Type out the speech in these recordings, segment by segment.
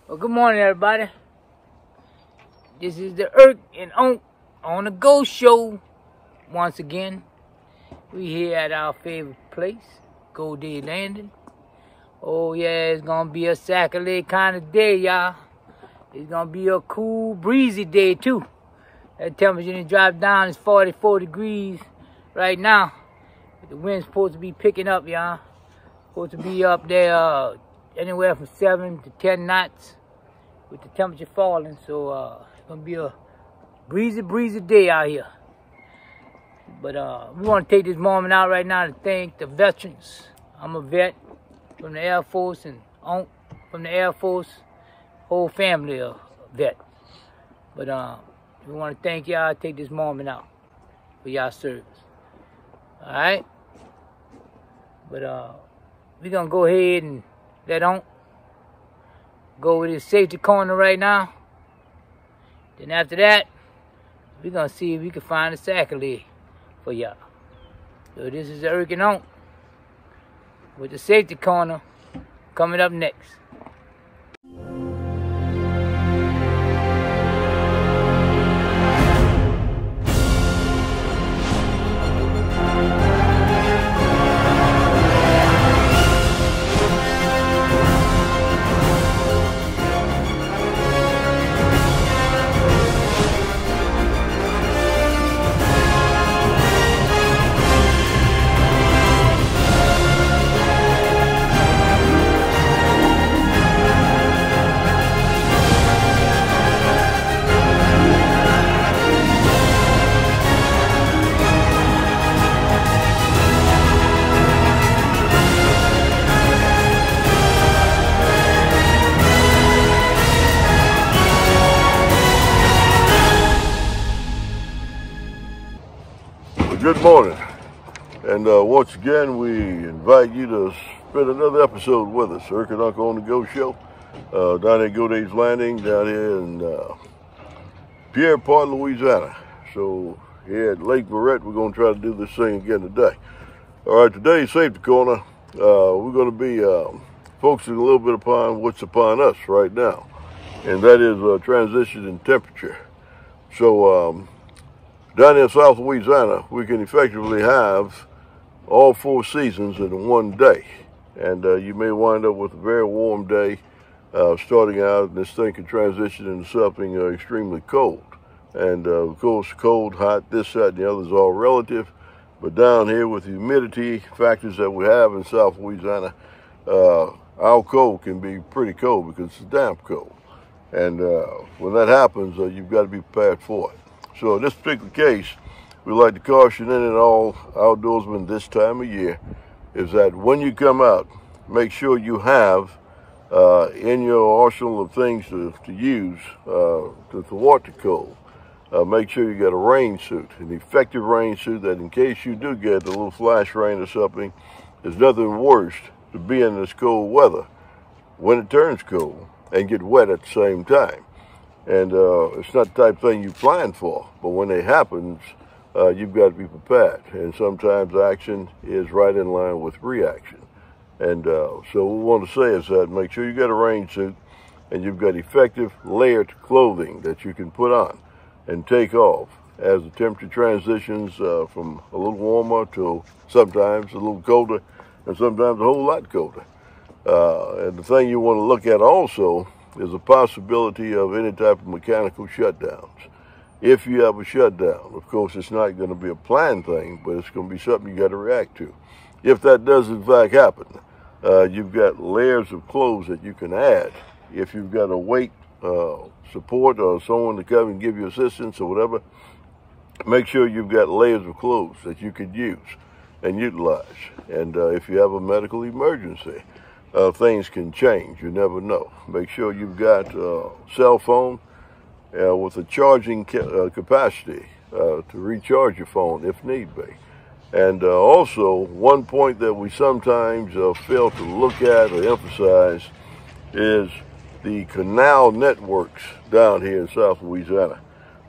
Well, good morning, everybody. This is the Irk and Onk on the Go Show. Once again, we here at our favorite place, Go Day Landing. Oh yeah, it's gonna be a Saturday kind of day, y'all. It's gonna be a cool, breezy day too. That temperature to drop down is 44 degrees right now. The wind's supposed to be picking up, y'all. Supposed to be up there anywhere from 7 to 10 knots with the temperature falling. So it's gonna be a breezy day out here. But we want to take this moment out right now to thank the veterans. I'm a vet from the Air Force, and Onk from the Air Force, whole family of vet. But we want to thank y'all. Take this moment out for y'all service. All right. But we're gonna go ahead and let Onk go with his safety corner right now. Then after that, we're gonna see if we can find a accolade for y'all. So this is Irk and Onk with the safety corner coming up next. Good morning, and once again we invite you to spend another episode with us. Irk and Onk on the Go Show, down at Go Days Landing, down here in Pierrepont, Louisiana. So here at Lake Verret, we're going to try to do this thing again today. All right, today's Safety Corner, we're going to be focusing a little bit upon what's upon us right now, and that is transition in temperature. So down in South Louisiana, we can effectively have all 4 seasons in one day. And you may wind up with a very warm day starting out, and this thing can transition into something extremely cold. And of course, cold, hot, this, that, and the other is all relative. But down here with the humidity factors that we have in South Louisiana, our cold can be pretty cold because it's damp cold. And when that happens, you've got to be prepared for it. So in this particular case, we like to caution in and all outdoorsmen this time of year is that when you come out, make sure you have in your arsenal of things to use to thwart the cold. Make sure you got a rain suit, an effective rain suit that in case you do get a little flash rain or something, there's nothing worse to be in this cold weather when it turns cold and get wet at the same time. And it's not the type of thing you plan for, but when it happens, you've got to be prepared. And sometimes action is right in line with reaction. And so what we want to say is that make sure you got a rain suit and you've got effective layered clothing that you can put on and take off as the temperature transitions from a little warmer to sometimes a little colder and sometimes a whole lot colder. And the thing you want to look at also is a possibility of any type of mechanical shutdowns. If you have a shutdown, of course, it's not going to be a planned thing, but it's going to be something you got to react to. If that does in fact happen, you've got layers of clothes that you can add. If you've got a weight support or someone to come and give you assistance or whatever, make sure you've got layers of clothes that you could use and utilize. And if you have a medical emergency, things can change. You never know. Make sure you've got a cell phone with a charging capacity to recharge your phone if need be. And also, one point that we sometimes fail to look at or emphasize is the canal networks down here in South Louisiana.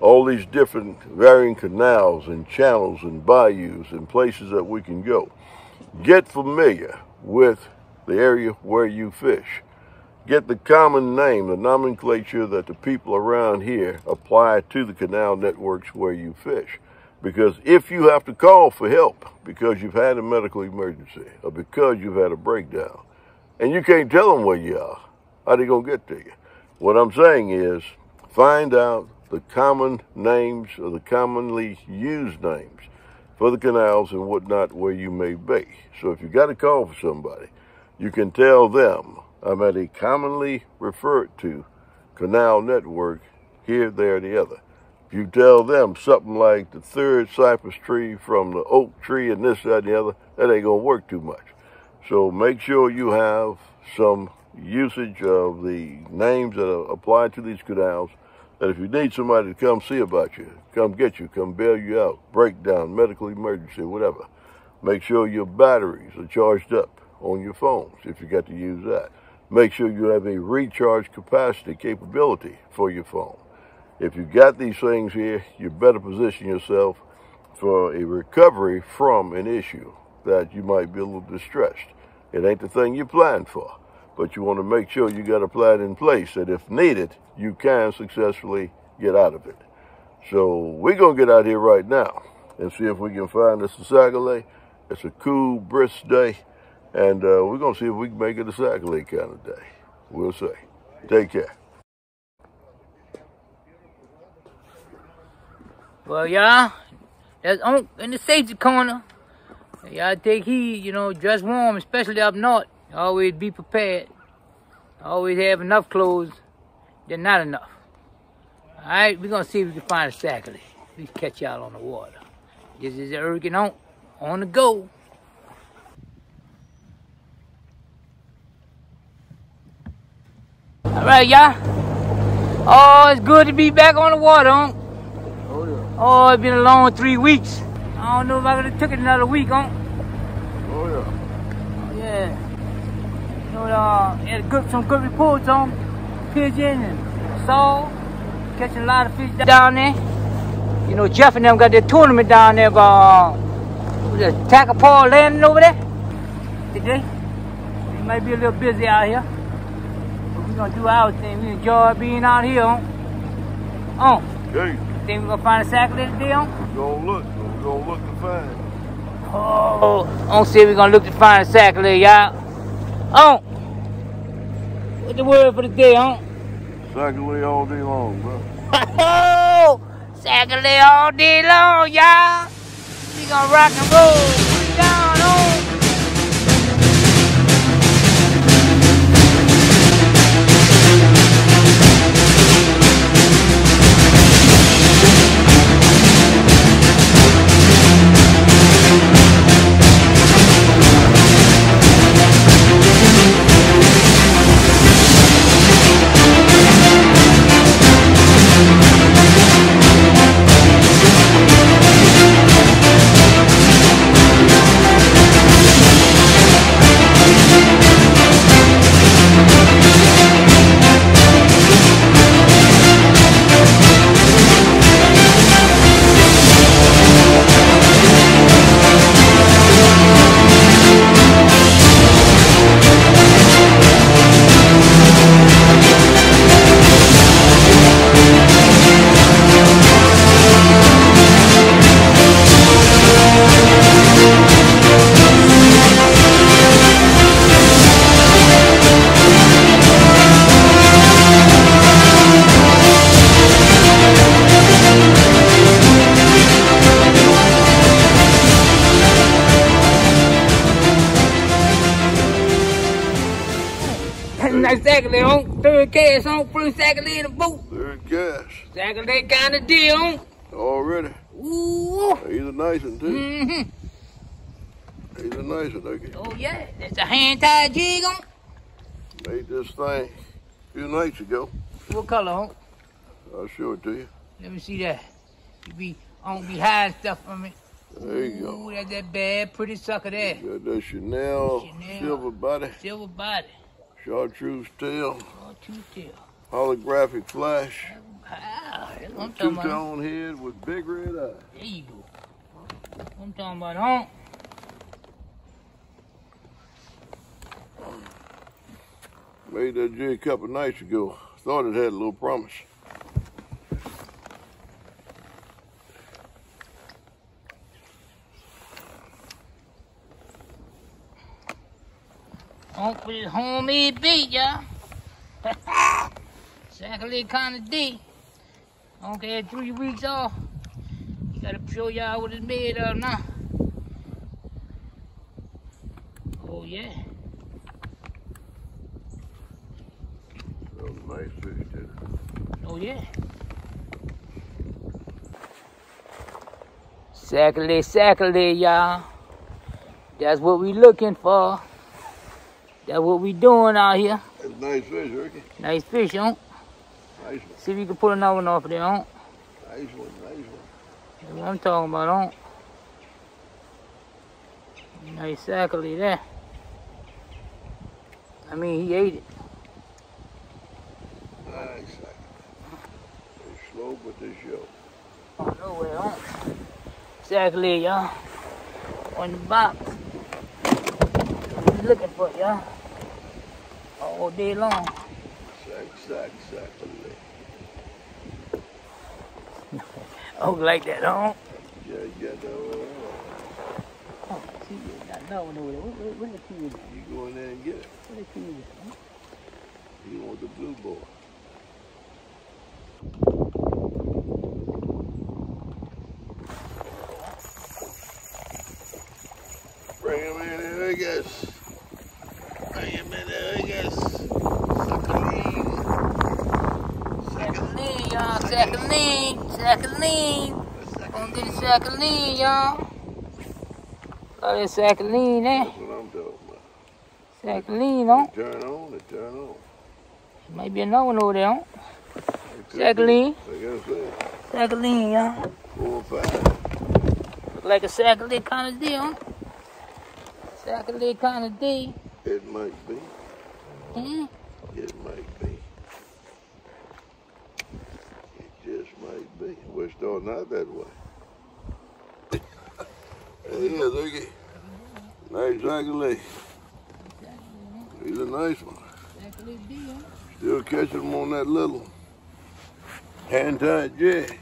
All these different varying canals and channels and bayous and places that we can go. Get familiar with the area where you fish. get the common name, the nomenclature that the people around here apply to the canal networks where you fish. Because if you have to call for help because you've had a medical emergency or because you've had a breakdown, and you can't tell them where you are, how are they going to get to you? What I'm saying is find out the common names or the commonly used names for the canals and whatnot where you may be. So if you got to call for somebody, you can tell them, I'm at a commonly referred to canal network here, there, the other. If you tell them something like the third cypress tree from the oak tree and this, that, and the other, that ain't going to work too much. So make sure you have some usage of the names that are applied to these canals, that if you need somebody to come see about you, come get you, come bail you out, breakdown, medical emergency, whatever, make sure your batteries are charged up on your phones if you got to use that. Make sure you have a recharge capacity capability for your phone. If you got these things here, you better position yourself for a recovery from an issue that you might be a little distressed. It ain't the thing you planned for, but you want to make sure you got a plan in place that if needed, you can successfully get out of it. So we're going to get out here right now and see if we can find us a Sac-A-Lait. It's a cool, brisk day, and we're going to see if we can make it a Sac-A-Lait kind of day. We'll see. Take care. Well, y'all, that's in the safety corner. Y'all take heed, you know, dress warm, especially up north. Always be prepared. Always have enough clothes than not enough. All right, we're going to see if we can find a Sac-A-Lait. We can catch y'all on the water. This is Erkin on the go. All right, y'all. Oh, it's good to be back on the water, huh? Oh, yeah. Oh, it's been a long 3 weeks. I don't know if I could have took it another week, huh? Oh, yeah. Oh, yeah. You know, had some good reports on pigeon and saw, catching a lot of fish down there. You know, Jeff and them got their tournament down there by Takapaw landing over there today. They might be a little busy out here. But we're gonna do our thing. We enjoy being out here, huh? Okay. Think we're gonna find a Sac-A-Lait today, huh? We're going to look. We're going to look to find. Oh, don't say we're gonna look to find a Sac-A-Lait, y'all. Oh, what's the word for the day, huh? Sac-A-Lait all day long, bro. Oh, Sac-A-Lait all day long, y'all. We gonna rock and roll. Put it down, oh. Nice Sac-A-Lait, on third cast, on first Sac-A-Lait in the boat. Third cast. Sac-A-Lait kind of deal, on. Already. Ooh. He's a nice one, too. Mm-hmm. He's a nice one, okay. Oh yeah, that's a hand-tied jig, on. Made this thing a few nights ago. What color, on? I'll show it to you. Let me see that. You be hiding stuff from it. There you go. Ooh, that's that bad, pretty sucker there. Got that Chanel silver body, Silver body. chartreuse tail, Oh, two-tail. holographic flash, Wow, that's what I'm talking about. two-tone head with big red eyes. There you go. I'm talking about, huh? Made that jig a couple nights ago. Thought it had a little promise. Uncle is homemade bait, y'all. Exactly kind of day. Uncle had 3 weeks off. He gotta show y'all what it's made of now. Oh yeah. Some nice fish too. Oh yeah. Exactly, y'all. That's what we looking for. That's what we doing out here. That's nice fish, Ricky. Nice fish, huh? Nice one. See if you can pull another one off of there, huh? Nice one, nice one. That's what I'm talking about, huh? Nice exactly there. I mean, he ate it. Nice. They slow, but they show. Oh, nowhere, huh? Exactly, y'all. On the box. What we looking for, y'all? All day long. Exactly. Oh, like that, huh? Yeah, Oh, see, got another one over there. What the key is? You go in there and get it. What the key is? Huh? You want the blue boy. Bring him in, I guess. Bring him in, I guess. Second y'all. Second lean. Gonna get a second lean, y'all. Got that second lean there. That's what I'm talking about. Second lean, huh? Turn on. Might be another one over there, huh? Second lean. Like I said, Second lean, y'all. 4 or 5. Look like a second lean kind of deal, huh? Second lean kind of deal. It might be. Hmm? It might be. It just might be. We're starting out that way. There he is, Ricky. Nice exactly. He's a nice one. Still catching him on that little hand-tied jig.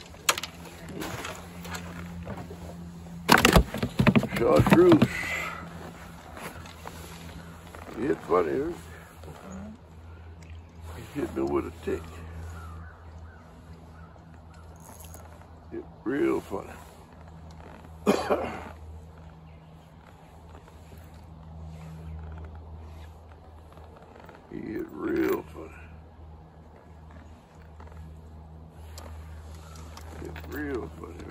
Chartreuse. He hit funny, Rick. He hit me with a tick. Hit real funny. He hit real funny. Hit real funny.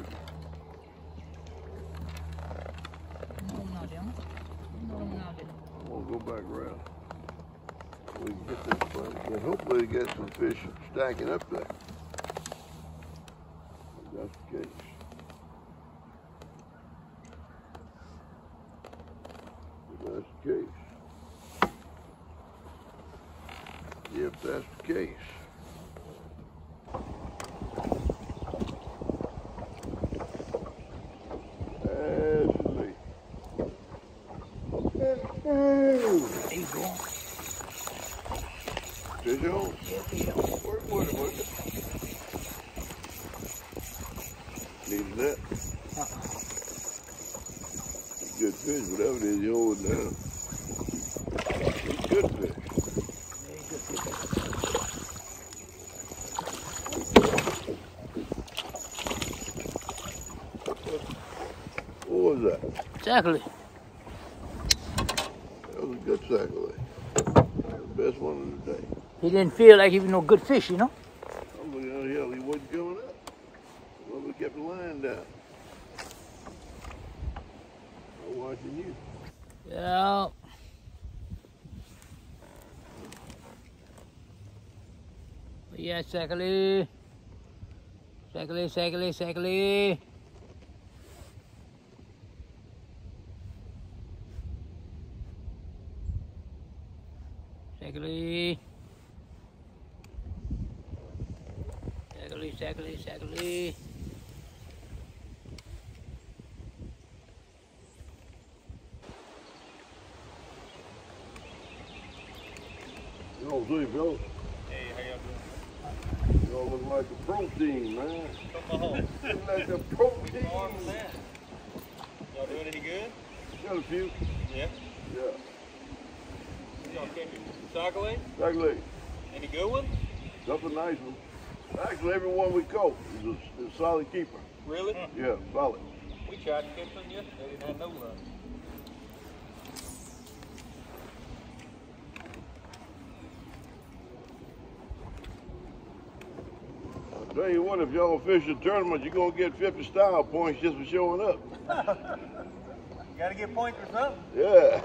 I'm gonna go back around. We can get this fight again. Hopefully get some fish stacking up there. If that's the case. If that's the case. If that's the case. Ashley. There you go. Fish on? Yeah, fish on. Work with it. Needed that. Good fish, whatever it is you're holding now. Good fish. Very good fish. What was that? Exactly. That was a good sackle. The best one of the day. He didn't feel like he was no good fish, you know? I'm looking out here, he wasn't coming up. Well, we kept the line down. I'm watching you. Yeah. Yeah, exactly. Exactly. You know, see, fellas. Hey, how y'all doing? Y'all look like a protein, man. Come on. Look like a protein. Y'all doing any good? Got a few. Yeah. Yeah. Y'all catching cycling? Exactly. Any good ones? That's a nice one. Actually, every one we caught is a solid keeper. Really? Yeah, solid. We tried to catch some yesterday, didn't have no luck. I'll tell you what, if y'all fish a tournament, you're going to get 50 style points just for showing up. Gotta get points or something. Yeah.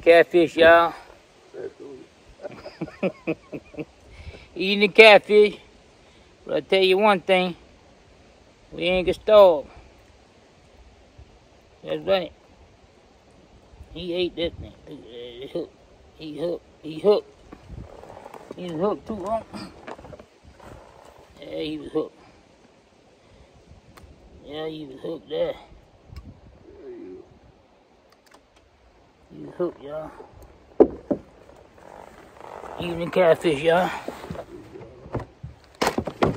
Catfish, y'all. Eating the catfish. But I tell you one thing, we ain't gonna starve. That's right. He ate that thing. He hooked. He hooked. He hooked. He was hooked too long. Yeah, he was hooked. Yeah, he was hooked there. He was hooked, y'all. Eating the catfish, y'all.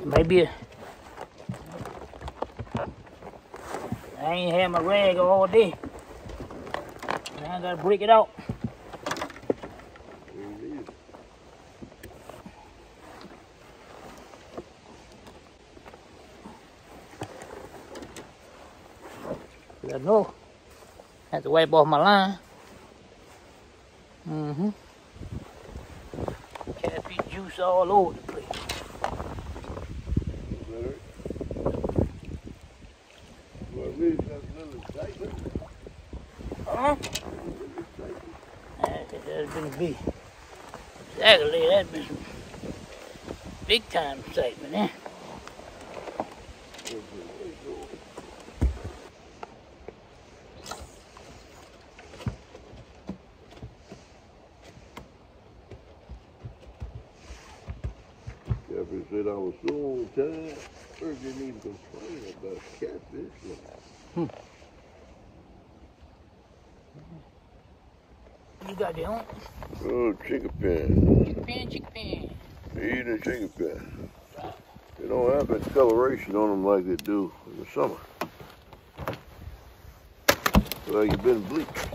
Maybe I ain't had my rag all day. Now I gotta break it out. I know. Have to wipe off my line. Catfish juice all over the place. Huh? That's been big. Exactly, that's been some big time excitement, eh? Catfish said I was so on time, Earth didn't even complain about catfish. You got that on? Oh, chicken pen. Chicken pen, chicken pen. Eating a chicken pen. They don't have that coloration on them like they do in the summer. Like you've been bleached.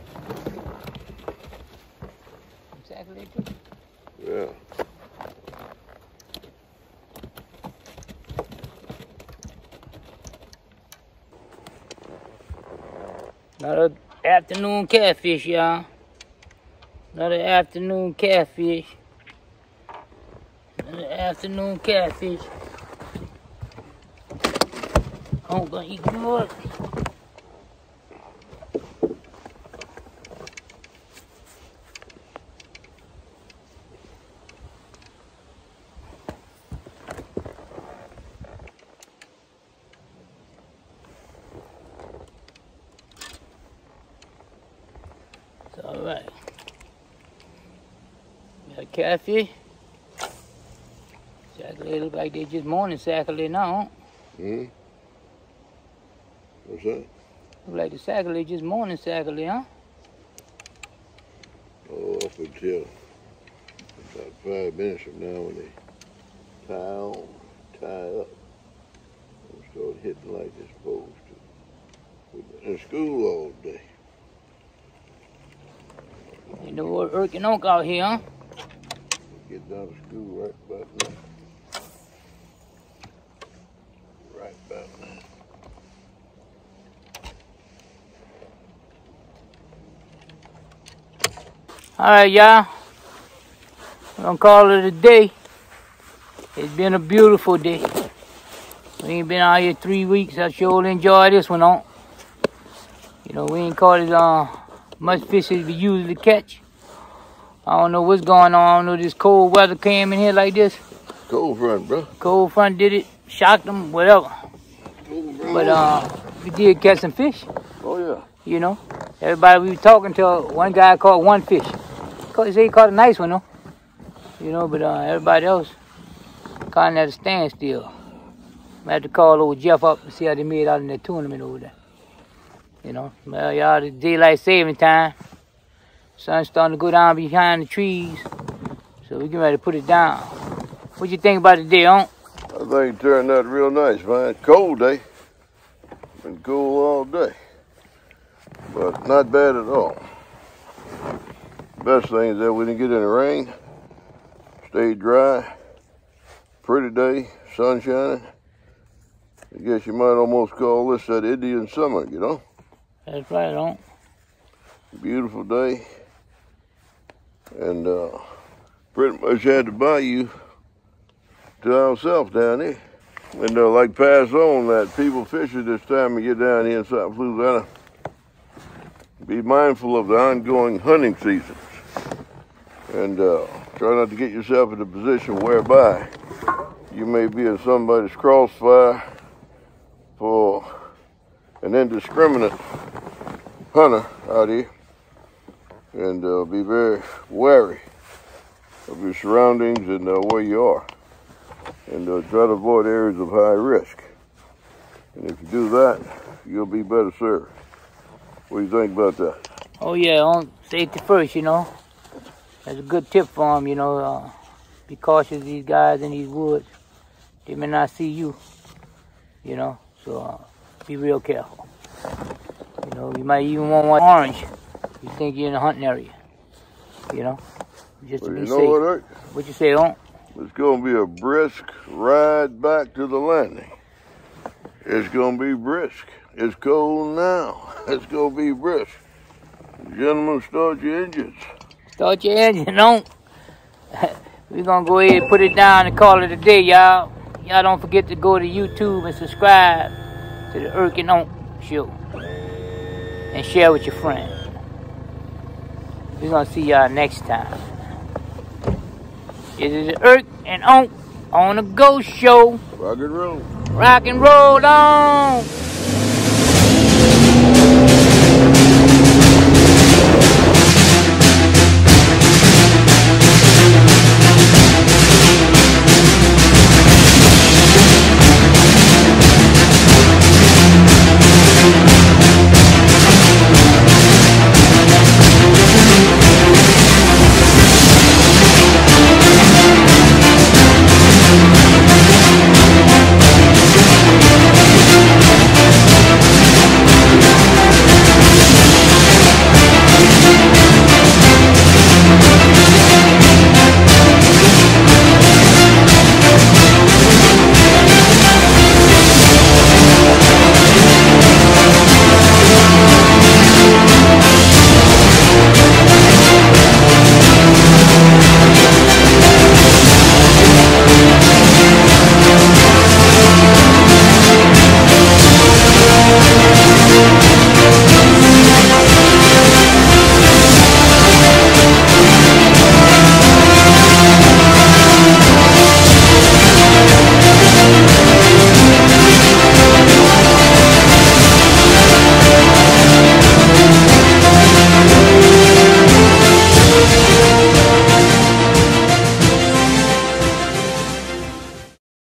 Exactly true. Yeah. Another afternoon catfish, y'all. Another afternoon catfish. Another afternoon catfish. I'm gonna eat good. It's all right. Got catfish. Exactly, look like they just morning sackle now. Hmm? What's that? Look like the sackle just morning sackle, huh? Oh, up until about 5 minutes from now when they tie on, tie up, and start hitting like they're supposed to. We've been in school all day. You know what Irk and Oak out here, huh? Get down to school right about now. Right about now. All right, y'all. We're gonna call it a day. It's been a beautiful day. We ain't been out here 3 weeks. I sure enjoy this one on. You know, we ain't caught it much fish as we usually catch. I don't know what's going on. I don't know this cold weather came in here like this. Cold front, bro. Cold front did it, shocked them, whatever. But we did catch some fish. Oh yeah. You know, everybody we were talking to, one guy caught one fish. He said he caught a nice one though. You know, but everybody else kind of at a standstill. I had to call old Jeff up and see how they made out in that tournament over there. You know, well, y'all, it's daylight saving time. Sun's starting to go down behind the trees, so we get ready to put it down. What you think about it today, Unc? I think it turned out real nice, man. Cold day. Been cool all day. But not bad at all. Best thing is that we didn't get any rain. Stayed dry. Pretty day. Sun shining. I guess you might almost call this that Indian summer, you know? That's right, Unc. Beautiful day. And pretty much had to buy you to ourselves down here. And like pass on that people fishing this time we get down here in South Louisiana, be mindful of the ongoing hunting seasons. And try not to get yourself in a position whereby you may be in somebody's crossfire for an indiscriminate hunter out here. And be very wary of your surroundings and where you are. And try to avoid areas of high risk. And if you do that, you'll be better served. What do you think about that? Oh yeah, Unc, safety first, you know. That's a good tip for them, you know. Be cautious of these guys in these woods. They may not see you, you know. So be real careful. You know, you might even want one orange. You think you're in a hunting area, you know, just to be safe. What, Art? What you say, Unc? It's going to be a brisk ride back to the landing. It's going to be brisk. It's cold now. It's going to be brisk. Gentlemen, start your engines. Start your engine, Unc. We're going to go ahead and put it down and call it a day, y'all. Y'all don't forget to go to YouTube and subscribe to the Irk and Unc Show. And share with your friends. We're going to see y'all next time. This is Irk and Unc on the Ghost Show. Rock and roll. Rock and roll on.